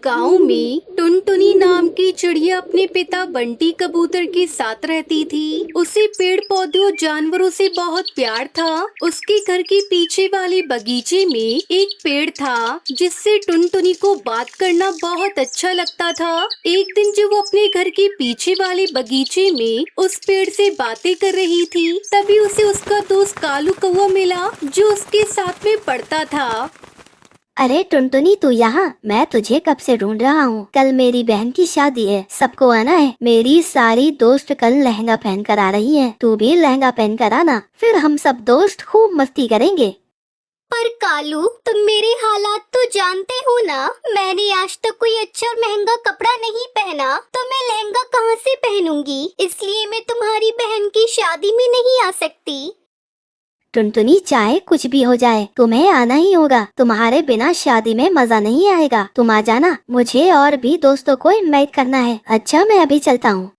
गांव में टुनटुनी नाम की चिड़िया अपने पिता बंटी कबूतर के साथ रहती थी। उसे पेड़ पौधों और जानवरों से बहुत प्यार था। उसके घर के पीछे वाले बगीचे में एक पेड़ था जिससे टुनटुनी को बात करना बहुत अच्छा लगता था। एक दिन जब वो अपने घर के पीछे वाले बगीचे में उस पेड़ से बातें कर रही थी, तभी उसे उसका दोस्त कालू कौवा मिला जो उसके साथ में पढ़ता था। अरे टुनटुनी, तू यहाँ? मैं तुझे कब से ढूंढ रहा हूँ। कल मेरी बहन की शादी है, सबको आना है। मेरी सारी दोस्त कल लहंगा पहन कर आ रही हैं। तू भी लहंगा पहन कर आना, फिर हम सब दोस्त खूब मस्ती करेंगे। पर कालू, तुम मेरे हालात तो जानते हो ना। मैंने आज तक कोई अच्छा और महंगा कपड़ा नहीं पहना, तो मैं लहंगा कहाँ से पहनूंगी? इसलिए मैं तुम्हारी बहन की शादी में नहीं आ सकती। टुनटुनी, चाहे कुछ भी हो जाए, तुम्हें आना ही होगा। तुम्हारे बिना शादी में मजा नहीं आएगा। तुम आ जाना। मुझे और भी दोस्तों को इनवाइट करना है। अच्छा, मैं अभी चलता हूँ।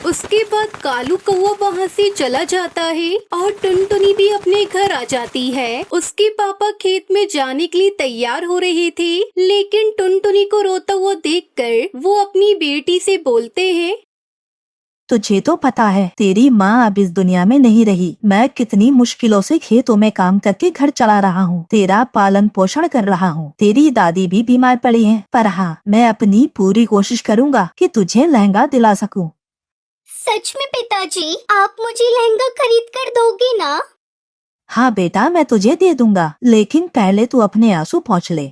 उसके बाद कालू कौवा वहाँ से चला जाता है और टुनटुनी भी अपने घर आ जाती है। उसके पापा खेत में जाने के लिए तैयार हो रहे थे, लेकिन टुनटुनी को रोता हुआ देखकर वो अपनी बेटी से बोलते हैं, तुझे तो पता है तेरी माँ अब इस दुनिया में नहीं रही। मैं कितनी मुश्किलों से खेतों में काम करके घर चला रहा हूँ, तेरा पालन पोषण कर रहा हूँ। तेरी दादी भी बीमार पड़ी है, पर हाँ, मैं अपनी पूरी कोशिश करूँगा कि तुझे लहंगा दिला सकूँ। सच में पिताजी, आप मुझे लहंगा खरीद कर दोगे ना? हाँ बेटा, मैं तुझे दे दूंगा, लेकिन पहले तू अपने आंसू पोंछ ले।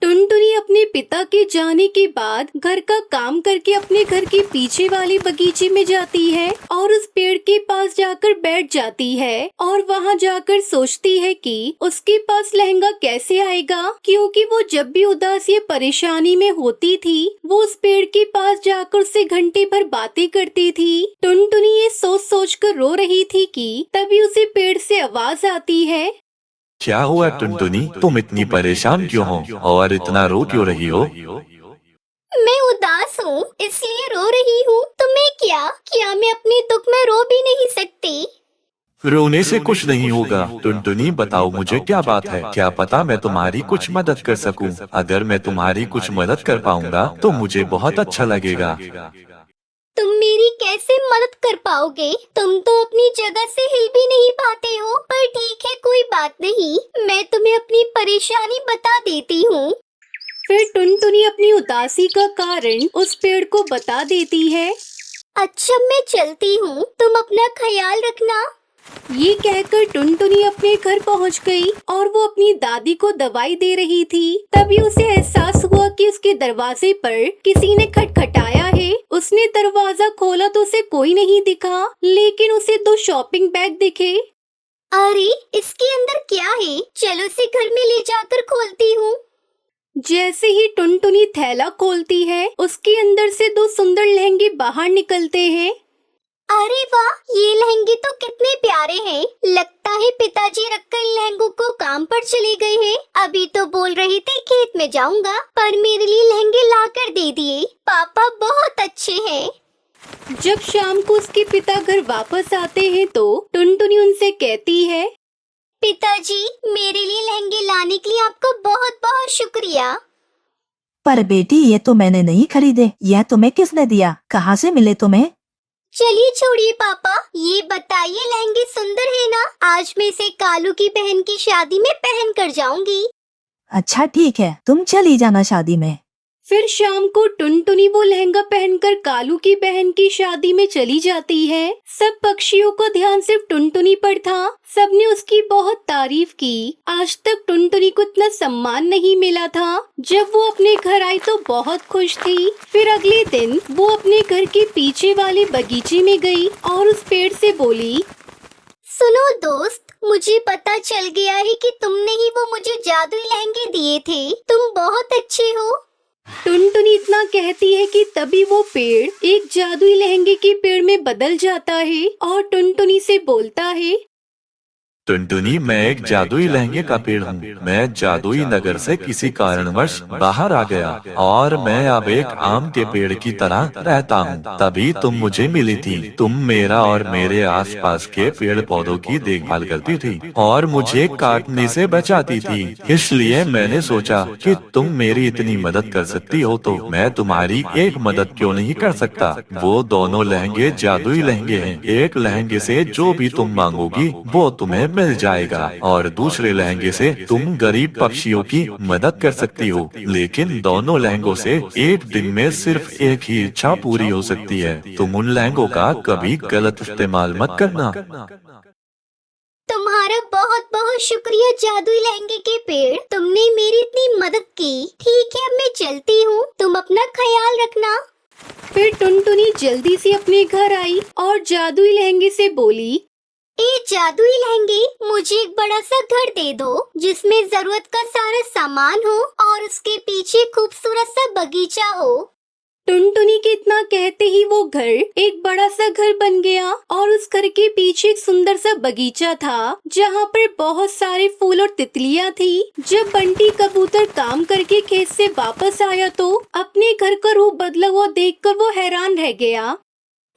टुनटुनी अपने पिता के जाने के बाद घर का काम करके अपने घर के पीछे वाले बगीचे में जाती है और उस पेड़ के पास जाकर बैठ जाती है और वहां जाकर सोचती है कि उसके पास लहंगा कैसे आएगा, क्योंकि वो जब भी उदास या परेशानी में होती थी वो उस पेड़ के पास जाकर उससे घंटे भर बातें करती थी। टुनटुनी ये सोच सोच कर रो रही थी कि तभी उसे पेड़ से आवाज आती है, क्या हुआ टुनटुनी, तुम इतनी परेशान क्यों हो और इतना रो क्यों रही हो? मैं उदास हूँ, इसलिए रो रही हूँ। तुम्हें क्या मैं अपने दुख में रो भी नहीं सकती? रोने से कुछ नहीं होगा। टुनटुनी, बताओ मुझे क्या बात है। क्या पता मैं तुम्हारी कुछ मदद कर सकूं। अगर मैं तुम्हारी कुछ मदद कर पाऊंगा तो मुझे बहुत अच्छा लगेगा। तुम मेरी कैसे मदद कर पाओगे? तुम तो अपनी जगह से हिल भी नहीं पाते हो। पर ठीक है, कोई बात नहीं, मैं तुम्हें अपनी परेशानी बता देती हूँ। फिर टुनटुनी अपनी उदासी का कारण उस पेड़ को बता देती है। अच्छा, मैं चलती हूँ, तुम अपना ख्याल रखना। ये कहकर टुनटुनी अपने घर पहुंच गई और वो अपनी दादी को दवाई दे रही थी। तभी उसे एहसास हुआ कि उसके दरवाजे पर किसी ने खटखटाया है। उसने दरवाजा खोला तो उसे कोई नहीं दिखा, लेकिन उसे 2 शॉपिंग बैग दिखे। अरे, इसके अंदर क्या है? चलो इसे घर में ले जाकर खोलती हूँ। जैसे ही टुनटुनी थैला खोलती है, उसके अंदर से 2 सुंदर लहंगे बाहर निकलते हैं। अरे वाह, ये लहंगे तो कितने प्यारे हैं। लगता है पिताजी रखकर लहंगों को काम पर चले गए हैं। अभी तो बोल रहे थे खेत में जाऊंगा, पर मेरे लिए लहंगे लाकर दे दिए। पापा बहुत अच्छे हैं। जब शाम को उसके पिता घर वापस आते हैं तो टुनटुनी उनसे कहती है, पिताजी, मेरे लिए लहंगे लाने के लिए आपको बहुत बहुत शुक्रिया। पर बेटी, ये तो मैंने नहीं खरीदे। यह तुम्हें किसने दिया? कहाँ से मिले तुम्हें? चलिए छोड़िए पापा, ये बताइए लहंगे सुंदर है ना? आज मैं इसे कालू की बहन की शादी में पहन कर जाऊंगी। अच्छा ठीक है, तुम चली जाना शादी में। फिर शाम को टुनटुनी वो लहंगा पहनकर कालू की बहन की शादी में चली जाती है। सब पक्षियों का ध्यान सिर्फ टुनटुनी पर था। सबने उसकी बहुत तारीफ की। आज तक टुनटुनी को इतना सम्मान नहीं मिला था। जब वो अपने घर आई तो बहुत खुश थी। फिर अगले दिन वो अपने घर के पीछे वाले बगीचे में गई और उस पेड़ से बोली, सुनो दोस्त, मुझे पता चल गया है कि तुमने ही वो मुझे जादुई लहंगे दिए थे। तुम बहुत अच्छे हो। टुनटुनी इतना कहती है कि तभी वो पेड़ एक जादुई लहंगे के पेड़ में बदल जाता है और टुनटुनी से बोलता है, टुनटुनी, मैं एक जादुई लहंगे का पेड़ हूँ। मैं जादुई नगर से किसी कारणवश बाहर आ गया और मैं अब एक आम के पेड़ की तरह रहता हूँ। तभी तुम मुझे मिली थी। तुम मेरा और मेरे आसपास के पेड़ पौधों की देखभाल करती थी और मुझे काटने से बचाती थी। इसलिए मैंने सोचा कि तुम मेरी इतनी मदद कर सकती हो तो मैं तुम्हारी एक मदद क्यों नहीं कर सकता। वो दोनों लहंगे जादुई लहंगे हैं। एक लहंगे से जो भी तुम मांगोगी वो तुम्हें मिल जाएगा और दूसरे लहंगे से तुम गरीब पक्षियों की मदद कर सकती हो। लेकिन दोनों लहंगों से एक दिन में सिर्फ एक ही इच्छा पूरी हो सकती है। तुम उन लहंगों का कभी गलत इस्तेमाल मत करना। तुम्हारा बहुत बहुत शुक्रिया जादुई लहंगे के पेड़, तुमने मेरी इतनी मदद की। ठीक है, अब मैं चलती हूँ, तुम अपना ख्याल रखना। फिर टुनटुनी जल्दी से अपने घर आई और जादुई लहंगे से बोली, ए जादुई लहंगे, मुझे एक बड़ा सा घर दे दो जिसमें जरूरत का सारा सामान हो और उसके पीछे खूबसूरत सा बगीचा हो। टुनटुनी के इतना कहते ही वो घर एक बड़ा सा घर बन गया और उस घर के पीछे एक सुंदर सा बगीचा था जहाँ पर बहुत सारे फूल और तितलियाँ थी। जब बंटी कबूतर काम करके खेत से वापस आया तो अपने घर का रूप बदला हुआ देखकर वो हैरान रह गया।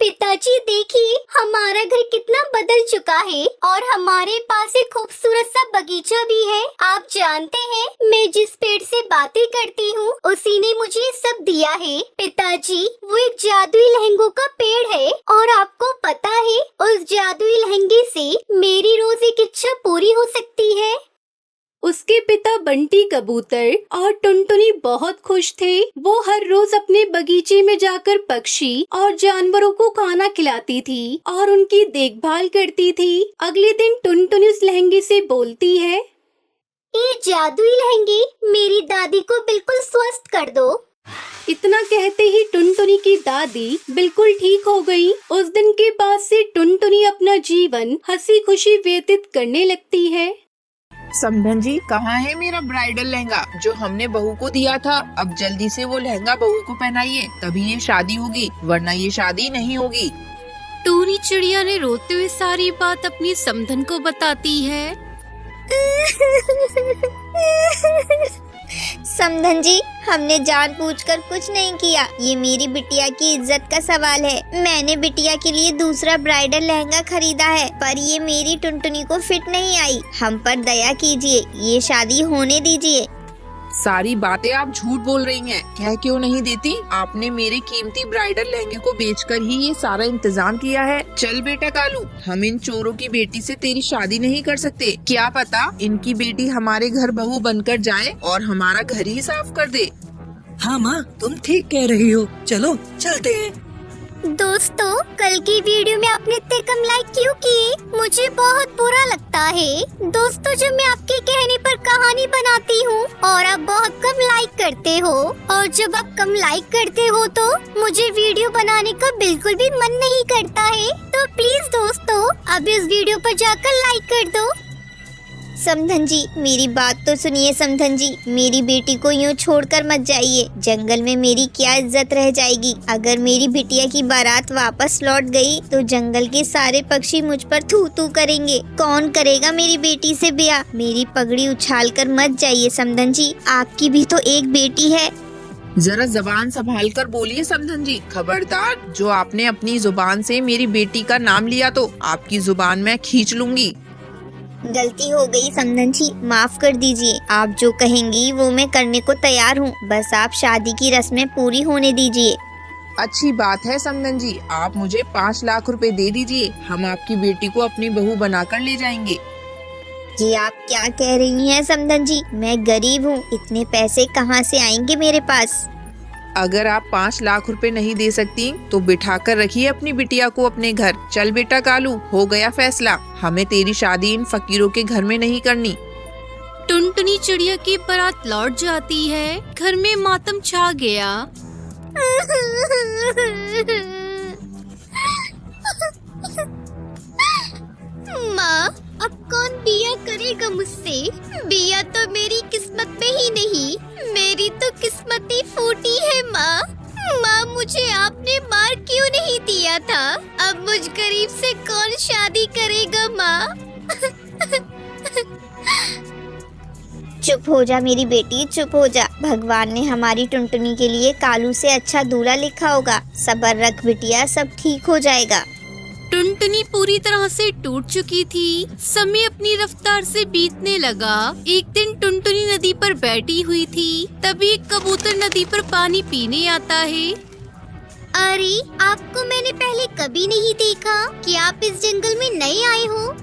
पिताजी देखिए, हमारा घर कितना बदल चुका है और हमारे पास एक खूबसूरत सा बगीचा भी है। आप जानते हैं, मैं जिस पेड़ से बातें करती हूँ उसी ने मुझे सब दिया है। पिताजी, वो एक जादुई लहंगों का पेड़ है और आपको पता है, उस जादुई लहंगे से मेरी रोज एक इच्छा पूरी हो सकती है। उसके पिता बंटी कबूतर और टुनटुनी बहुत खुश थे। वो हर रोज अपने बगीचे में जाकर पक्षी और जानवरों को खाना खिलाती थी और उनकी देखभाल करती थी। अगले दिन टुनटुनी उस लहंगे से बोलती है, ये जादुई लहंगे, मेरी दादी को बिल्कुल स्वस्थ कर दो। इतना कहते ही टुनटुनी की दादी बिल्कुल ठीक हो गई। उस दिन के बाद से टुनटुनी अपना जीवन हंसी खुशी व्यतीत करने लगती है। समधन जी, कहाँ है मेरा ब्राइडल लहंगा जो हमने बहू को दिया था? अब जल्दी से वो लहंगा बहू को पहनाइए, तभी ये शादी होगी, वरना ये शादी नहीं होगी। टूनी चिड़िया ने रोते हुए सारी बात अपनी समधन को बताती है। समधन जी, हमने जानबूझकर कुछ नहीं किया। ये मेरी बिटिया की इज्जत का सवाल है। मैंने बिटिया के लिए दूसरा ब्राइडल लहंगा खरीदा है, पर ये मेरी टुनटुनी को फिट नहीं आई। हम पर दया कीजिए, ये शादी होने दीजिए। सारी बातें आप झूठ बोल रही हैं। कह क्यों नहीं देती? आपने मेरे कीमती ब्राइडल लहंगे को बेचकर ही ये सारा इंतजाम किया है। चल बेटा कालू, हम इन चोरों की बेटी से तेरी शादी नहीं कर सकते। क्या पता इनकी बेटी हमारे घर बहू बनकर जाए और हमारा घर ही साफ कर दे। हाँ माँ, तुम ठीक कह रही हो। चलो चलते हैं। दोस्तों, कल की वीडियो में आपने इतने कम लाइक क्यों किए? मुझे बहुत बुरा लगता है। दोस्तों, जब मैं आपके कहने पर कहानी बनाती हूँ और आप बहुत कम लाइक करते हो, और जब आप कम लाइक करते हो तो मुझे वीडियो बनाने का बिल्कुल भी मन नहीं करता है। तो प्लीज दोस्तों, अभी इस वीडियो पर जाकर लाइक कर दो। समधन जी, मेरी बात तो सुनिए। समधन जी, मेरी बेटी को यूँ छोड़कर मत जाइए। जंगल में मेरी क्या इज्जत रह जाएगी? अगर मेरी बिटिया की बारात वापस लौट गई तो जंगल के सारे पक्षी मुझ पर थू थू करेंगे। कौन करेगा मेरी बेटी से ब्याह? मेरी पगड़ी उछाल कर मत जाइए समधन जी, आपकी भी तो एक बेटी है। जरा जबान संभाल कर बोलिए समधन जी। खबरदार, जो आपने अपनी जुबान से मेरी बेटी का नाम लिया तो आपकी जुबान मैं खींच लूंगी। गलती हो गई समधन जी, माफ कर दीजिए। आप जो कहेंगी वो मैं करने को तैयार हूँ। बस आप शादी की रस्में पूरी होने दीजिए। अच्छी बात है समधन जी, आप मुझे 5 लाख रुपए दे दीजिए। हम आपकी बेटी को अपनी बहू बनाकर ले जाएंगे। ये आप क्या कह रही हैं समधन जी? मैं गरीब हूँ, इतने पैसे कहाँ से आएंगे मेरे पास? अगर आप 5 लाख रुपए नहीं दे सकती तो बिठा कर रखिए अपनी बिटिया को अपने घर। चल बेटा कालू, हो गया फैसला। हमें तेरी शादी इन फकीरों के घर में नहीं करनी। टुनटुनी चिड़िया की बारात लौट जाती है। घर में मातम छा गया। माँ, अब कौन बिया करेगा मुझसे? बिया तो मेरी किस्मत में ही नहीं, मेरी तो किस्मत ही फूटी है। माँ, मुझे आपने मार क्यों नहीं दिया था? अब मुझ गरीब से कौन शादी करेगा माँ? चुप हो जा मेरी बेटी, चुप हो जा। भगवान ने हमारी टुनटुनी के लिए कालू से अच्छा दूल्हा लिखा होगा। सब्र रख बिटिया, सब ठीक हो जाएगा। टुनटुनी पूरी तरह से टूट चुकी थी। समय अपनी रफ्तार से बीतने लगा। एक दिन टुनटुनी नदी पर बैठी हुई थी, तभी एक कबूतर नदी पर पानी पीने आता है। अरे, आपको मैंने पहले कभी नहीं देखा। क्या आप इस जंगल में नए आए हो?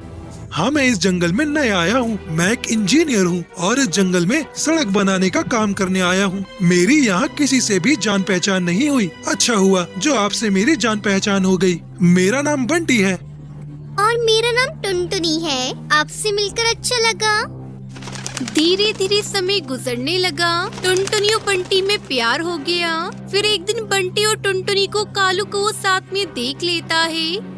हाँ, मैं इस जंगल में नया आया हूँ। मैं एक इंजीनियर हूँ और इस जंगल में सड़क बनाने का काम करने आया हूँ। मेरी यहाँ किसी से भी जान पहचान नहीं हुई। अच्छा हुआ जो आपसे मेरी जान पहचान हो गई। मेरा नाम बंटी है। और मेरा नाम टुनटुनी है। आपसे मिलकर अच्छा लगा। धीरे धीरे समय गुजरने लगा। टुनटुनी और बंटी में प्यार हो गया। फिर एक दिन बंटी और टुनटुनी को कालू को साथ में देख लेता है।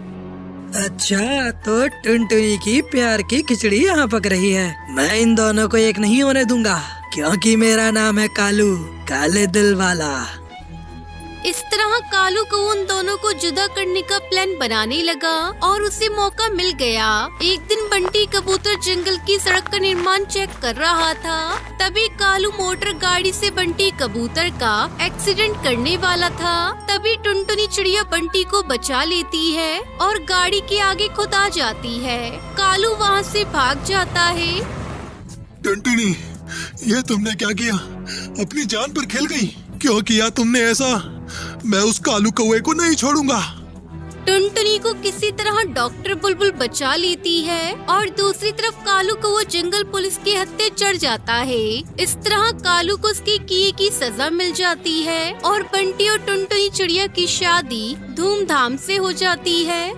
अच्छा, तो टुनटुनी की प्यार की खिचड़ी यहाँ पक रही है। मैं इन दोनों को एक नहीं होने दूंगा, क्योंकि मेरा नाम है कालू, काले दिल वाला। इस तरह कालू को उन दोनों को जुदा करने का प्लान बनाने लगा और उसे मौका मिल गया। एक दिन बंटी कबूतर जंगल की सड़क का निर्माण चेक कर रहा था, तभी कालू मोटर गाड़ी से बंटी कबूतर का एक्सीडेंट करने वाला था। तभी टुनटुनी चिड़िया बंटी को बचा लेती है और गाड़ी के आगे खुद आ जाती है। कालू वहाँ से भाग जाता है। टुनटुनी, ये तुमने क्या किया? अपनी जान पर खेल गई। क्यों किया तुमने ऐसा? मैं उस कालू कौवे को नहीं छोड़ूंगा। टुनटुनी को किसी तरह डॉक्टर बुलबुल बचा लेती है और दूसरी तरफ कालू को वो जंगल पुलिस के हत्थे चढ़ जाता है। इस तरह कालू को उसके किए की सजा मिल जाती है और बंटी और टुनटुनी चिड़िया की शादी धूमधाम से हो जाती है।